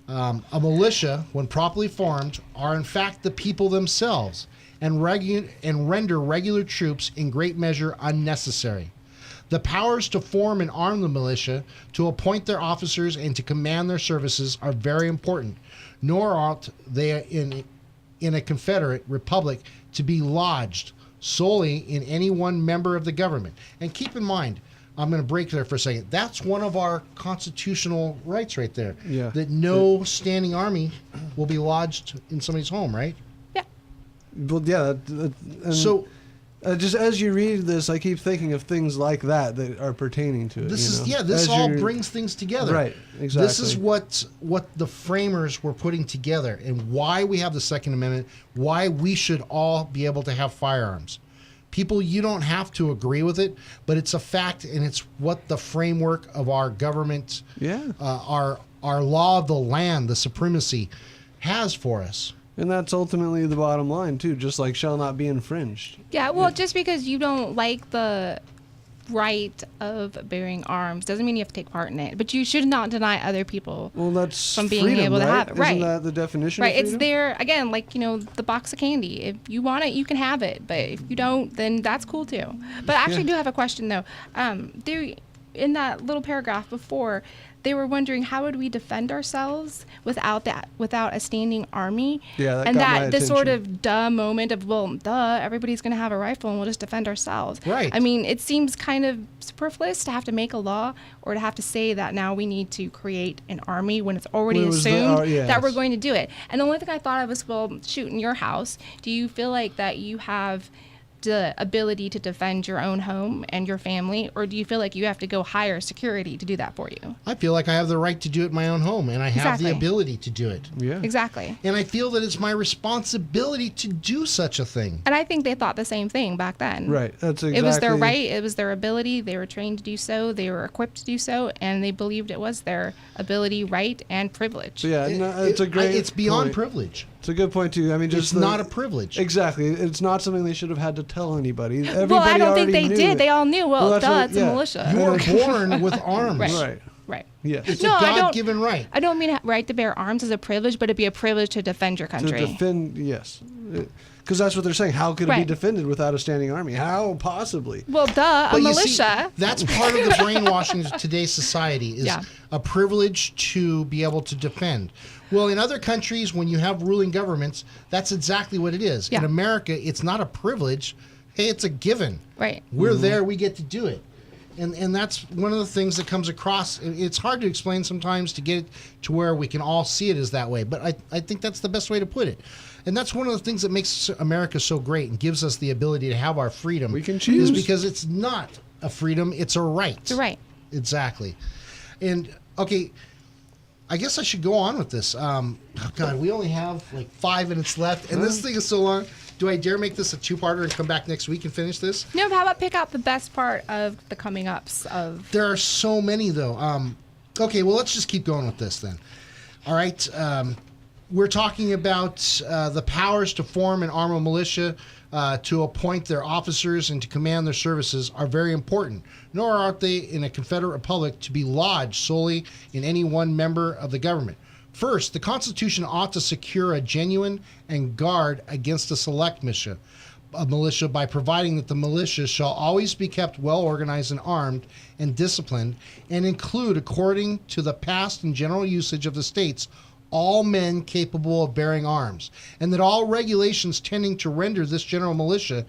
A militia, when properly formed, are in fact the people themselves and render regular troops in great measure unnecessary. The powers to form and arm the militia, to appoint their officers, and to command their services are very important, nor ought they in a Confederate republic to be lodged solely in any one member of the government. And keep in mind, I'm going to break there for a second. That's one of our constitutional rights right there. Yeah. That no standing army will be lodged in somebody's home, right? Yeah. Well, yeah. So, just as you read this, I keep thinking of things like that are pertaining to it. This all brings things together. Right, exactly. This is what the framers were putting together, and why we have the Second Amendment, why we should all be able to have firearms. People, you don't have to agree with it, but it's a fact, and it's what the framework of our government, our law of the land, the supremacy, has for us. And that's ultimately the bottom line, too, just like shall not be infringed. Yeah, well, just because you don't like the right of bearing arms doesn't mean you have to take part in it. But you should not deny other people from being freedom, able to have it. Right. Isn't that the definition right. of freedom? It's there, again, like, the box of candy. If you want it, you can have it. But if you don't, then that's cool, too. But I actually do have a question, though. In that little paragraph before, they were wondering how would we defend ourselves without a standing army. Yeah, and that the sort of duh moment of, well, everybody's going to have a rifle and we'll just defend ourselves. Right. I mean, it seems kind of superfluous to have to make a law or to have to say that now we need to create an army when it's already assumed that we're going to do it. And the only thing I thought of was, well, shoot, in your house, do you feel like that you have the ability to defend your own home and your family, or do you feel like you have to go hire security to do that for you? I feel like I have the right to do it in my own home, and I have the ability to do it. Yeah. Exactly. And I feel that it's my responsibility to do such a thing. And I think they thought the same thing back then. Right. That's exactly. It was their right. It was their ability. They were trained to do so. They were equipped to do so, and they believed it was their ability, right, and privilege. So yeah, it's a great. It's beyond point. Privilege. It's a good point too. I mean, it's not a privilege. Exactly. It's not something they should have had to tell anybody. Everybody well, I don't think they knew did. it. They all knew. Well, it's a militia. You were born with arms. Right. Right. Yeah. It's a God-given right. I don't mean right to bear arms as a privilege, but it'd be a privilege to defend your country. To defend, yes. Because that's what they're saying. How could it be defended without a standing army? How possibly? Well, a militia. See, that's part of the brainwashing of today's society is a privilege to be able to defend. Well, in other countries, when you have ruling governments, that's exactly what it is. Yeah. In America, it's not a privilege. Hey, it's a given. Right. We're there. We get to do it. And that's one of the things that comes across. It's hard to explain sometimes to get it to where we can all see it as that way. But I think that's the best way to put it. And that's one of the things that makes America so great and gives us the ability to have our freedom. We can choose. Is because it's not a freedom, it's a right. It's a right. Exactly. And, okay, I guess I should go on with this. Oh, God, we only have like 5 minutes left. And this thing is so long. Do I dare make this a two-parter and come back next week and finish this? No, but how about pick out the best part of the coming ups of... There are so many, though. Okay, well, let's just keep going with this then. All right. We're talking about the powers to form and arm a militia, to appoint their officers and to command their services are very important, nor are they in a Confederate Republic to be lodged solely in any one member of the government. First, the Constitution ought to secure a genuine and guard against a select militia by providing that the militia shall always be kept well organized and armed and disciplined, and include, according to the past and general usage of the states, all men capable of bearing arms, and that all regulations tending to render this general militia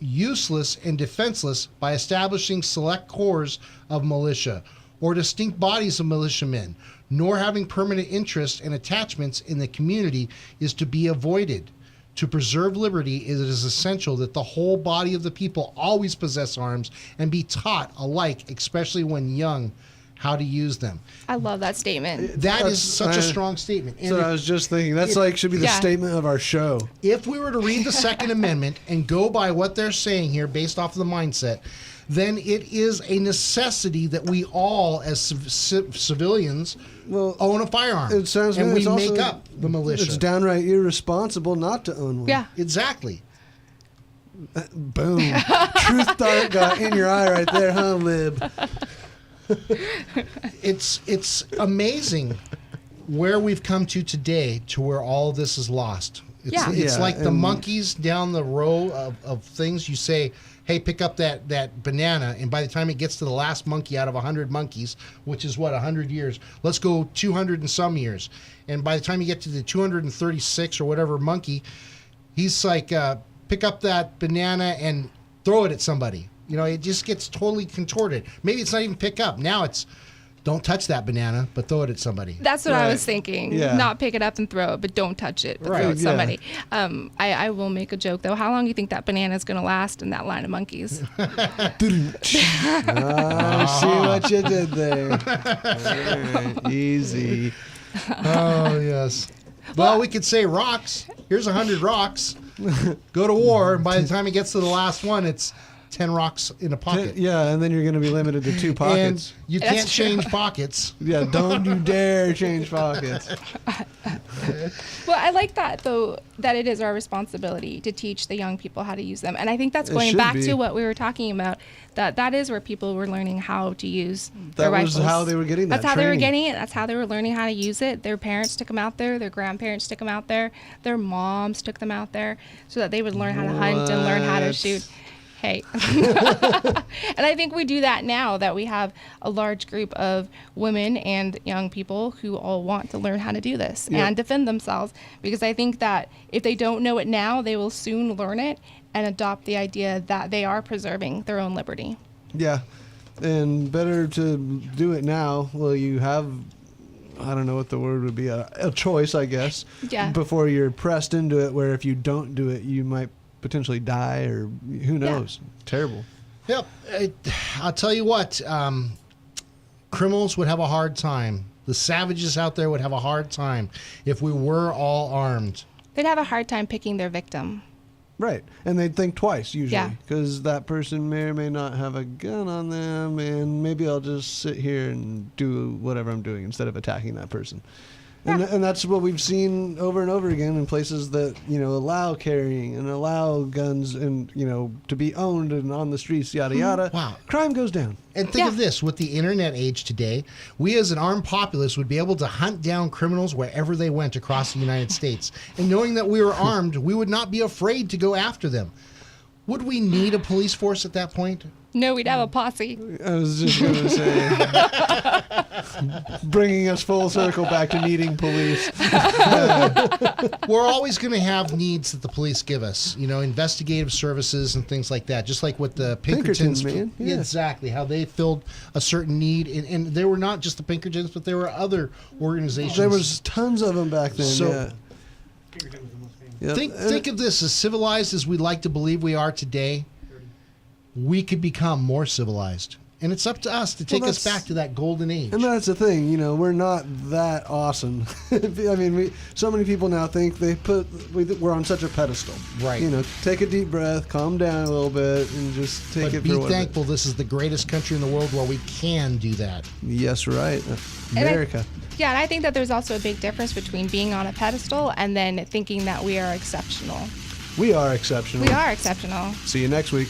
useless and defenseless by establishing select corps of militia or distinct bodies of militiamen, nor having permanent interests and attachments in the community, is to be avoided. To preserve liberty, it is essential that the whole body of the people always possess arms and be taught alike, especially when young, how to use them. I love that statement. That is such a strong statement. And I was just thinking, that's should be the statement of our show. If we were to read the Second Amendment and go by what they're saying here based off of the mindset, then it is a necessity that we all, as civilians, own a firearm. It sounds and we also, make up the militia. It's downright irresponsible not to own one. Yeah. Exactly. Boom. Truth dart got in your eye right there, huh, Lib? It's amazing where we've come to today to where all of this is lost. It's like the monkeys down the row of things. You say, hey, pick up that banana, and by the time it gets to the last monkey out of 100 monkeys, which is 100 years, let's go 200 and some years. And by the time you get to the 236 or whatever monkey, he's like, pick up that banana and throw it at somebody. You know, it just gets totally contorted. Maybe it's not even pick up. Now it's don't touch that banana, but throw it at somebody. That's what I was thinking. Yeah. Not pick it up and throw it, but don't touch it, but throw it at somebody. I will make a joke, though. How long do you think that banana is going to last in that line of monkeys? See what you did there. Right, easy. Oh, yes. Well, we could say rocks. Here's 100 rocks. Go to war, and by the time it gets to the last one, it's 10 rocks in a pocket. Yeah, and then you're going to be limited to 2 pockets. And you can't change pockets. Yeah, don't you dare change pockets. Well, I like that, though, that it is our responsibility to teach the young people how to use them. And I think that's going back to what we were talking about, that is where people were learning how to use their rifles. That was how they were getting that That's how training. they were getting it. That's how they were learning how to use it. Their parents took them out there. Their grandparents took them out there. Their moms took them out there so that they would learn how to hunt and learn how to shoot. Hey. And I think we do that now that we have a large group of women and young people who all want to learn how to do this and defend themselves, because I think that if they don't know it now, they will soon learn it and adopt the idea that they are preserving their own liberty. Yeah, and better to do it now. Well, you have, I don't know what the word would be, a choice, I guess, before you're pressed into it, where if you don't do it, you might potentially die, or who knows. Terrible. Yep. I'll tell you what, criminals would have a hard time. The savages out there would have a hard time if we were all armed. They'd have a hard time picking their victim. Right. And they'd think twice, usually, because that person may or may not have a gun on them, and maybe I'll just sit here and do whatever I'm doing instead of attacking that person. And that's what we've seen over and over again in places that, allow carrying and allow guns and, to be owned and on the streets, yada, yada. Wow. Crime goes down. And think of this, with the internet age today, we as an armed populace would be able to hunt down criminals wherever they went across the United States. And knowing that we were armed, we would not be afraid to go after them. Would we need a police force at that point? No, we'd have a posse. I was just going to say, bringing us full circle back to needing police. We're always going to have needs that the police give us, investigative services and things like that, just like with the Pinkertons. man. Yeah. Exactly, how they filled a certain need. And they were not just the Pinkertons, but there were other organizations. There was tons of them back then, Think of this, as civilized as we'd like to believe we are today, we could become more civilized And it's up to us to take us back to that golden age. And that's the thing, you know, we're not that awesome. I mean, so many people now think we're on such a pedestal. Right. You know, take a deep breath, calm down a little bit, and just take it for what be thankful this is the greatest country in the world where we can do that. Yes, right. America. And I think that there's also a big difference between being on a pedestal and then thinking that we are exceptional. We are exceptional. We are exceptional. See you next week.